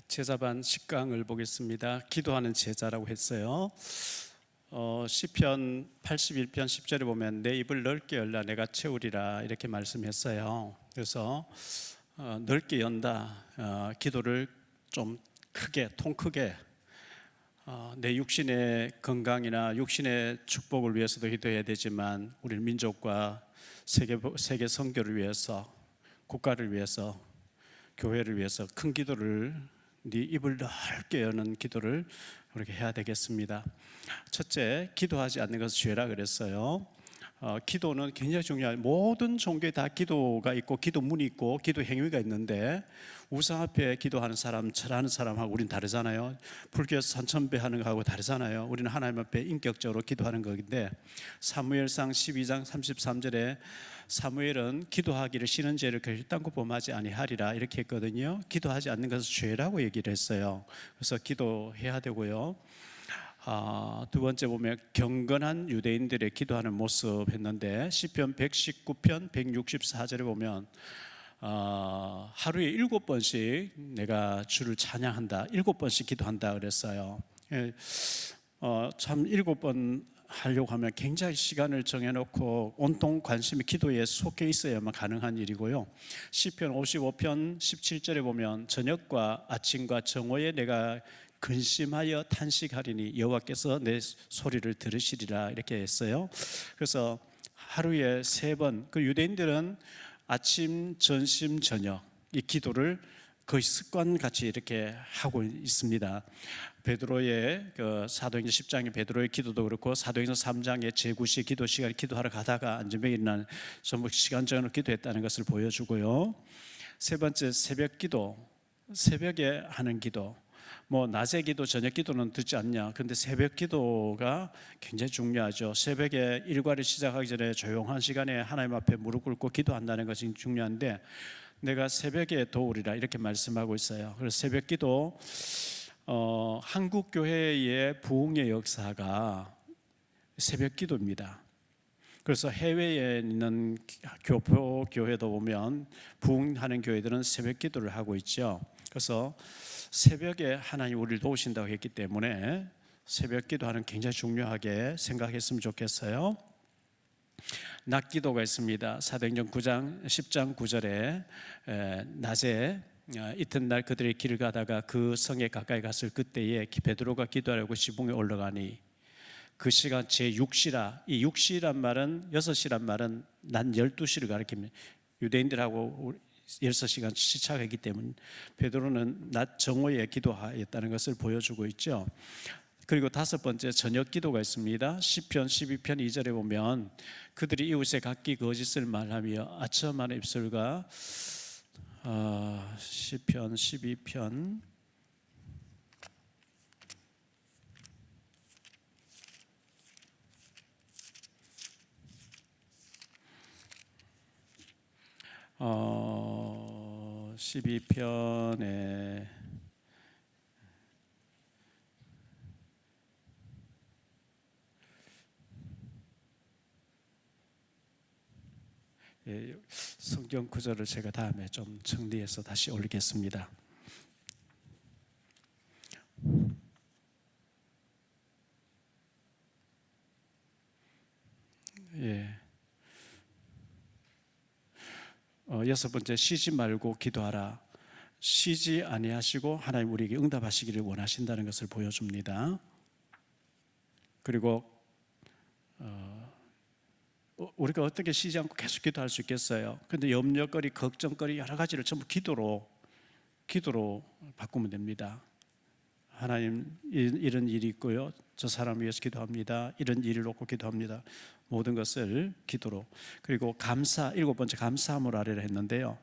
제자반 10강을 보겠습니다. 기도하는 제자라고 했어요. 시편 81편 10절에 보면 내 입을 넓게 열라 내가 채우리라 이렇게 말씀했어요. 그래서 넓게 연다, 기도를 좀 크게, 통 크게, 내 육신의 건강이나 육신의 축복을 위해서도 기도해야 되지만 우리 민족과 세계 선교를 위해서, 국가를 위해서, 교회를 위해서 큰 기도를, 네 입을 넓게 여는 기도를 그렇게 해야 되겠습니다. 첫째, 기도하지 않는 것은 죄라 그랬어요. 기도는 굉장히 중요해요. 모든 종교에 다 기도가 있고 기도문이 있고 기도 행위가 있는데 우상 앞에 기도하는 사람, 절하는 사람하고 우리는 다르잖아요. 불교에서 산천배 하는 거하고 다르잖아요. 우리는 하나님 앞에 인격적으로 기도하는 것인데, 사무엘상 12장 33절에 사무엘은 기도하기를 싫은 죄를 결단코 범하지 아니하리라 이렇게 했거든요. 기도하지 않는 것은 죄라고 얘기를 했어요. 그래서 기도해야 되고요. 두 번째 보면 경건한 유대인들의 기도하는 모습 했는데, 시편 119편 164절에 보면 하루에 7번씩 내가 주를 찬양한다, 7번씩 기도한다 그랬어요. 참 7번 하려고 하면 굉장히 시간을 정해놓고 온통 관심이 기도에 속해 있어야만 가능한 일이고요. 시편 55편 17절에 보면 저녁과 아침과 정오에 내가 근심하여 탄식하리니 여호와께서 내 소리를 들으시리라 이렇게 했어요. 그래서 하루에 3번, 그 유대인들은 아침, 점심, 저녁 이 기도를 거의 습관같이 이렇게 하고 있습니다. 베드로의 사도행전 10장의 베드로의 기도도 그렇고 사도행전 3장의 제9시 기도 시간에 기도하러 가다가 안전병이 일어난 전부 시간 정해놓고 기도했다는 것을 보여주고요. 세 번째, 새벽 기도, 새벽에 하는 기도. 낮에 기도, 저녁 기도는 듣지 않냐. 그런데 새벽 기도가 굉장히 중요하죠. 새벽에 일과를 시작하기 전에 조용한 시간에 하나님 앞에 무릎 꿇고 기도한다는 것이 중요한데, 내가 새벽에 도우리라 이렇게 말씀하고 있어요. 그래서 새벽 기도, 한국 교회의 부흥의 역사가 새벽 기도입니다. 그래서 해외에 있는 교포 교회도 보면 부흥하는 교회들은 새벽 기도를 하고 있죠. 그래서 새벽에 하나님 우리를 도우신다고 했기 때문에 새벽 기도하는 굉장히 중요하게 생각했으면 좋겠어요. 낮 기도가 있습니다. 사도행전 9장 10장 9절에 낮에 이튿날 그들이 길을 가다가 그 성에 가까이 갔을 그때에 베드로가 기도하려고 지붕에 올라가니 그 시간 제6시라. 이 6시란 말은 6시란 말은 낮 12시를 가리킵니다. 유대인들하고 6시간 시차가 있기 때문에 베드로는 낮 정오에 기도하였다는 것을 보여주고 있죠. 그리고 5번째, 저녁 기도가 있습니다. 시편 12편 2절에 보면 그들이 이웃에 각기 거짓을 말하며 아첨하는 입술과 시편 12편 12편에 성경 구절을 제가 다음에 좀 정리해서 다시 올리겠습니다. 여섯 번째, 쉬지 말고 기도하라. 쉬지 아니하시고 하나님 우리에게 응답하시기를 원하신다는 것을 보여줍니다. 그리고 우리가 어떻게 쉬지 않고 계속 기도할 수 있겠어요? 근데 염려거리, 걱정거리 여러 가지를 전부 기도로 바꾸면 됩니다. 하나님, 이런 일이 있고요, 저 사람 위해서 기도합니다. 이런 일을 놓고 기도합니다. 모든 것을 기도로. 그리고 감사, 7번째 감사함으로 하려고 했는데요,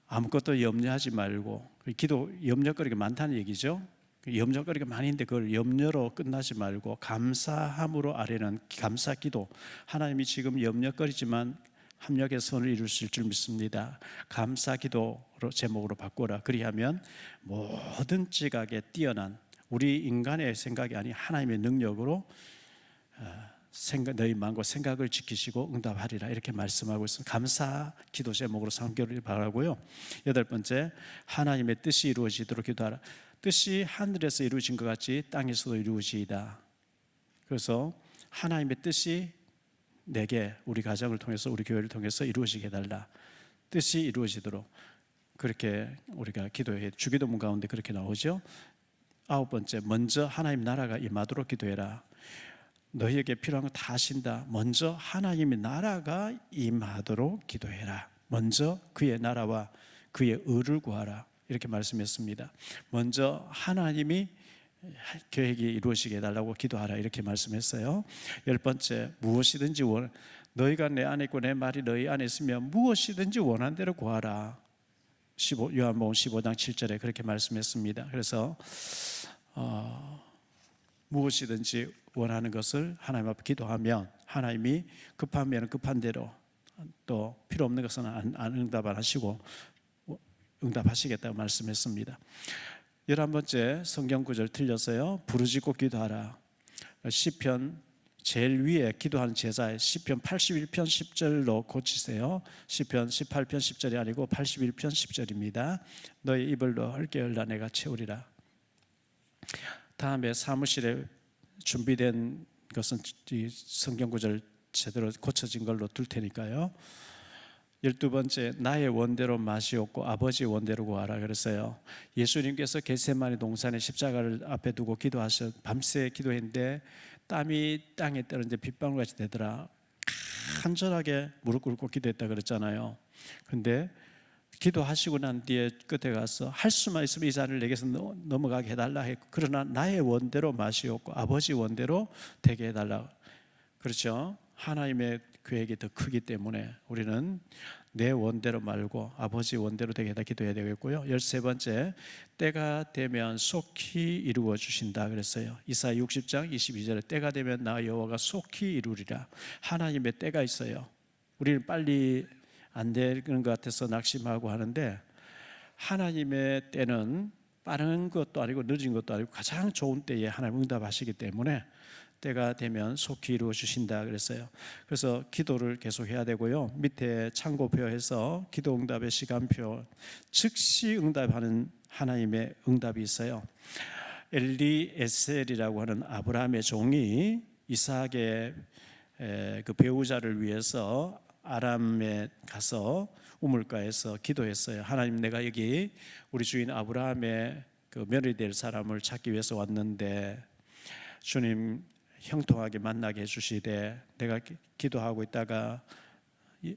아무것도 염려하지 말고, 기도 염려거리가 많다는 얘기죠. 염려거리가 많이 있는데 그걸 염려로 끝나지 말고 감사함으로 아뢰는 감사기도. 하나님이 지금 염려거리지만 합력의 선을 이루실 줄 믿습니다. 감사기도로 제목으로 바꾸라. 그리하면 모든 지각에 뛰어난 우리 인간의 생각이 아닌 하나님의 능력으로 너희 마음과 생각을 지키시고 응답하리라 이렇게 말씀하고 있습니다. 감사 기도 제목으로 삼기를 바라고요. 8번째, 하나님의 뜻이 이루어지도록 기도하라. 뜻이 하늘에서 이루어진 것 같이 땅에서도 이루어지이다. 그래서 하나님의 뜻이 내게, 우리 가정을 통해서, 우리 교회를 통해서 이루어지게 해달라. 뜻이 이루어지도록 그렇게 우리가 기도해. 주기도문 가운데 그렇게 나오죠. 9번째, 먼저 하나님 나라가 임하도록 기도해라. 너희에게 필요한 거 다 하신다. 먼저 하나님의 나라가 임하도록 기도해라. 먼저 그의 나라와 그의 의를 구하라. 이렇게 말씀했습니다. 먼저 하나님이 계획이 이루어지게 해달라고 기도하라 이렇게 말씀했어요. 10번째, 무엇이든지 너희가 내 안에 있고 내 말이 너희 안에 있으면 무엇이든지 원하는 대로 구하라. 요한복음 15장 7절에 그렇게 말씀했습니다. 그래서 무엇이든지 원하는 것을 하나님 앞에 기도하면 하나님이 급하면 급한 대로, 또 필요 없는 것은 안 응답 안 하시고 응답하시겠다고 말씀했습니다. 11번째, 성경 구절 틀렸어요. 부르짖고 기도하라. 시편 제일 위에 기도하는 제자의 시편 81편 10절로 고치세요. 시편 18편 10절이 아니고 81편 10절입니다. 너희 입을 넓게 열라 내가 채우리라. 다음에 사무실에 준비된 것은 이 성경 구절 제대로 고쳐진 걸로 둘 테니까요. 12번째, 나의 원대로 맛이 없고 아버지의 원대로 구하라 그랬어요. 예수님께서 겟세마네 동산에 십자가를 앞에 두고 밤새 기도했는데 땀이 땅에 떨어지는데 빗방울같이 되더라. 간절하게 무릎 꿇고 기도했다 그랬잖아요. 근데 기도하시고 난 뒤에 끝에 가서 할 수만 있으면 이 잔을 내게서 넘어가게 해달라 했고, 그러나 나의 원대로 맛이 없고 아버지 원대로 되게 해달라. 그렇죠? 하나님의 계획이 더 크기 때문에 우리는 내 원대로 말고 아버지 원대로 되게 해달라 기도해야 되겠고요. 13번째, 때가 되면 속히 이루어 주신다 그랬어요. 이사야 60장 22절에 때가 되면 나 여호와가 속히 이루리라. 하나님의 때가 있어요. 우리는 빨리 안 되는 것 같아서 낙심하고 하는데, 하나님의 때는 빠른 것도 아니고 늦은 것도 아니고 가장 좋은 때에 하나님 응답하시기 때문에 때가 되면 속히 이루어 주신다 그랬어요. 그래서 기도를 계속 해야 되고요. 밑에 참고표에서 기도 응답의 시간표, 즉시 응답하는 하나님의 응답이 있어요. 엘리에셀이라고 하는 아브라함의 종이 이삭의 그 배우자를 위해서 아람에 가서 우물가에서 기도했어요. 하나님, 내가 여기 우리 주인 아브라함의 그 며느리 될 사람을 찾기 위해서 왔는데 주님 형통하게 만나게 해주시되, 내가 기도하고 있다가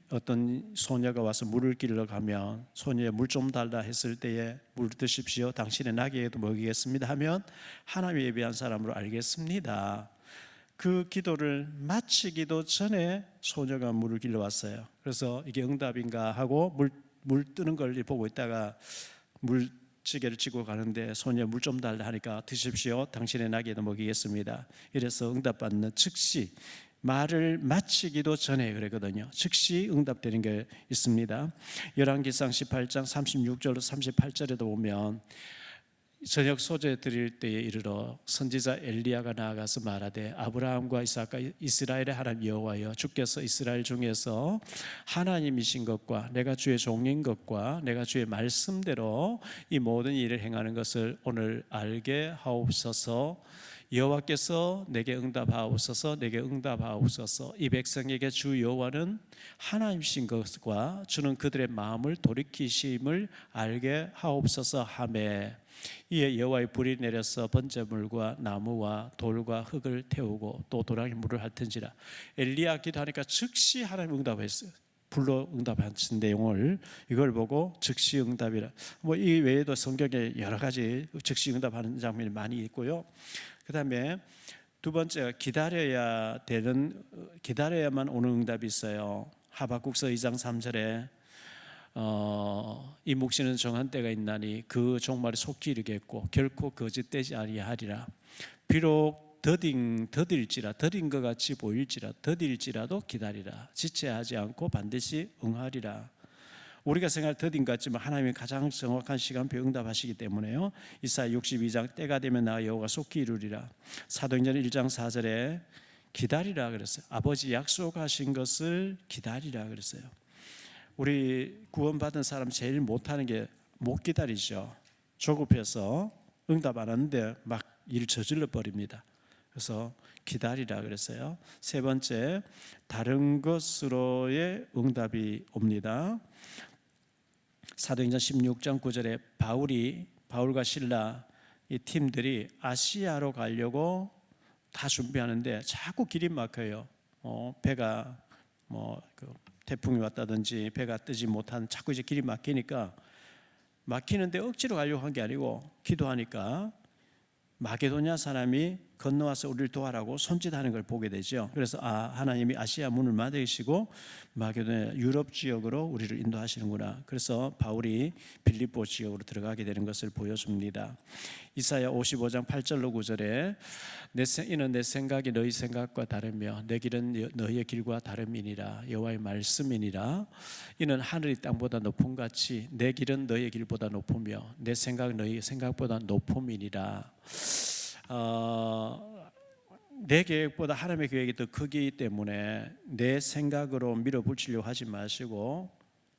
어떤 소녀가 와서 물을 길러 가면 소녀에 물 좀 달라 했을 때에 물 드십시오, 당신의 나귀에도 먹이겠습니다 하면 하나님의 예비한 사람으로 알겠습니다. 그 기도를 마치기도 전에 소녀가 물을 길러 왔어요. 그래서 이게 응답인가 하고 물 뜨는 걸 보고 있다가 물지개를 쥐고 가는데 소녀 물 좀 달라 하니까 드십시오, 당신의 나귀에도 먹이겠습니다. 이래서 응답받는, 즉시 말을 마치기도 전에 그랬거든요. 즉시 응답되는 게 있습니다. 열왕기상 18장 36절로 38절에도 보면 저녁 소재 드릴 때에 이르러 선지자 엘리야가 나아가서 말하되, 아브라함과 이삭과 이스라엘의 하나님 여호와여, 주께서 이스라엘 중에서 하나님이신 것과 내가 주의 종인 것과 내가 주의 말씀대로 이 모든 일을 행하는 것을 오늘 알게 하옵소서. 여호와께서 내게 응답하옵소서. 내게 응답하옵소서. 이 백성에게 주 여호와는 하나님이신 것과 주는 그들의 마음을 돌이키심을 알게 하옵소서 하매, 이에 여호와의 불이 내려서 번제물과 나무와 돌과 흙을 태우고 또 도랑에 물을 핥은지라. 엘리야 기도하니까 즉시 하나님 응답했어요. 불로 응답하신 내용을, 이걸 보고 즉시 응답이라. 이 외에도 성경에 여러 가지 즉시 응답하는 장면이 많이 있고요. 그 다음에 두 번째, 기다려야만 오는 응답이 있어요. 하박국서 2장 3절에 이 묵시는 정한 때가 있나니 그 종말이 속히 이르겠고 결코 거짓되지 아니하리라. 비록 더딘 것 같이 보일지라 더딜지라도 기다리라. 지체하지 않고 반드시 응하리라. 우리가 생각할 더딘 것 같지만 하나님이 가장 정확한 시간표에 응답하시기 때문에요. 이사야 62장 때가 되면 나 여호와가 속히 이루리라. 사도행전 1장 4절에 기다리라 그랬어요. 아버지 약속하신 것을 기다리라 그랬어요. 우리 구원받은 사람 제일 못하는 게 못 기다리죠. 조급해서 응답 안 하는데 막 일 저질러 버립니다. 그래서 기다리라 그랬어요. 세 번째, 다른 것으로의 응답이 옵니다. 사도행전 16장 9절에 바울과 실라 이 팀들이 아시아로 가려고 다 준비하는데 자꾸 길이 막혀요. 배가 태풍이 왔다든지 배가 뜨지 못한 자꾸 이제 길이 막히니까 막히는데 억지로 가려고 한 게 아니고 기도하니까 마게도냐 사람이 건너와서 우리를 도와라고 손짓하는 걸 보게 되죠. 그래서 하나님이 아시아 문을 막으시고 마게도냐 유럽 지역으로 우리를 인도하시는구나. 그래서 바울이 빌립보 지역으로 들어가게 되는 것을 보여줍니다. 이사야 55장 8절로 9절에 이는 내 생각이 너희 생각과 다르며 내 길은 너희의 길과 다름이니라. 여호와의 말씀이니라. 이는 하늘이 땅보다 높음 같이 내 길은 너희의 길보다 높으며 내 생각은 너희의 생각보다 높음이니라. 내 계획보다 하나님의 계획이 더 크기 때문에 내 생각으로 밀어붙이려고 하지 마시고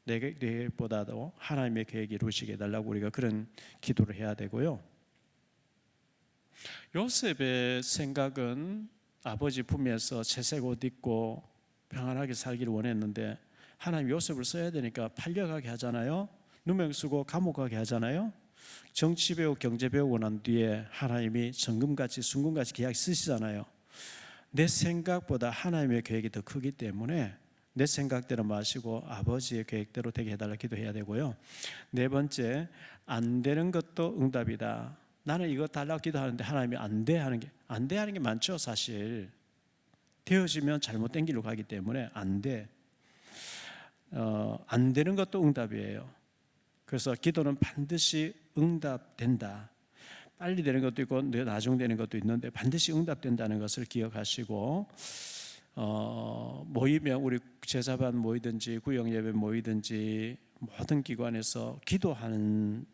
내 계획보다도 하나님의 계획이 이루어지게 해달라고 우리가 그런 기도를 해야 되고요. 요셉의 생각은 아버지 품에서 채색 옷 입고 평안하게 살기를 원했는데 하나님 요셉을 써야 되니까 팔려가게 하잖아요. 누명 쓰고 감옥 가게 하잖아요. 정치 배우고 경제 배우고 난 뒤에 하나님이 정금같이 순금같이 계약 쓰시잖아요. 내 생각보다 하나님의 계획이 더 크기 때문에 내 생각대로 마시고 아버지의 계획대로 되게 해달라 기도해야 되고요. 네 번째, 안 되는 것도 응답이다. 나는 이거 달라고 기도하는데 하나님이 안 돼 하는 게 많죠. 사실 되어지면 잘못된 길로 가기 때문에 안 돼. 안 되는 것도 응답이에요. 그래서 기도는 반드시 응답된다. 빨리 되는 것도 있고 나중 되는 것도 있는데 반드시 응답된다는 것을 기억하시고 모이면 우리 제사반 모이든지 구역예배 모이든지 모든 기관에서 기도하는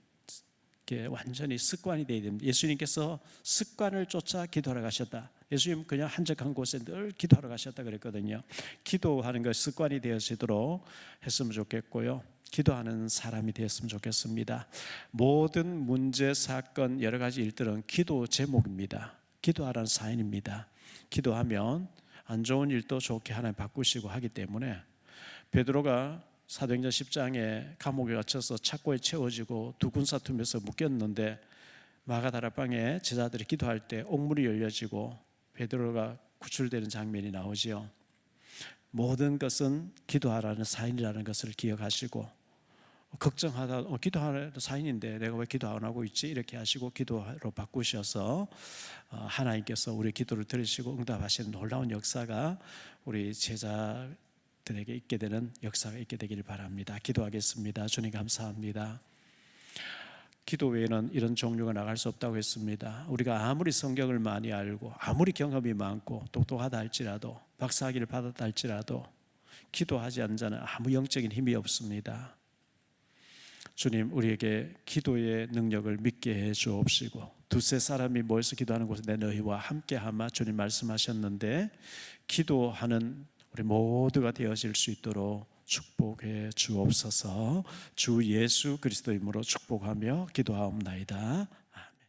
게 완전히 습관이 되어야 됩니다. 예수님께서 습관을 쫓아 기도하러 가셨다. 예수님 그냥 한적한 곳에 늘 기도하러 가셨다 그랬거든요. 기도하는 것 습관이 되어지도록 했으면 좋겠고요. 기도하는 사람이 되었으면 좋겠습니다. 모든 문제, 사건, 여러 가지 일들은 기도 제목입니다. 기도하라는 사인입니다. 기도하면 안 좋은 일도 좋게 하나님 바꾸시고 하기 때문에 베드로가 사도행전 10장에 감옥에 갇혀서 착고에 채워지고 두 군사투면서 묶였는데 마가다락방에 제자들이 기도할 때 옥문이 열려지고 베드로가 구출되는 장면이 나오지요. 모든 것은 기도하라는 사인이라는 것을 기억하시고 걱정하다 기도하는 사인인데 내가 왜 기도 안 하고 있지? 이렇게 하시고 기도로 바꾸셔서 하나님께서 우리 기도를 들으시고 응답하시는 놀라운 역사가 우리 제자들에게 있게 되는 역사가 있게 되기를 바랍니다. 기도하겠습니다. 주님 감사합니다. 기도 외에는 이런 종류가 나갈 수 없다고 했습니다. 우리가 아무리 성경을 많이 알고 아무리 경험이 많고 똑똑하다 할지라도 박사학위를 받았다 할지라도 기도하지 않는 자는 아무 영적인 힘이 없습니다. 주님, 우리에게 기도의 능력을 믿게 해 주옵시고 두세 사람이 모여서 기도하는 곳에 내 너희와 함께하마 주님 말씀하셨는데 기도하는 우리 모두가 되어질 수 있도록 축복해 주옵소서. 주 예수 그리스도 이름으로 축복하며 기도하옵나이다.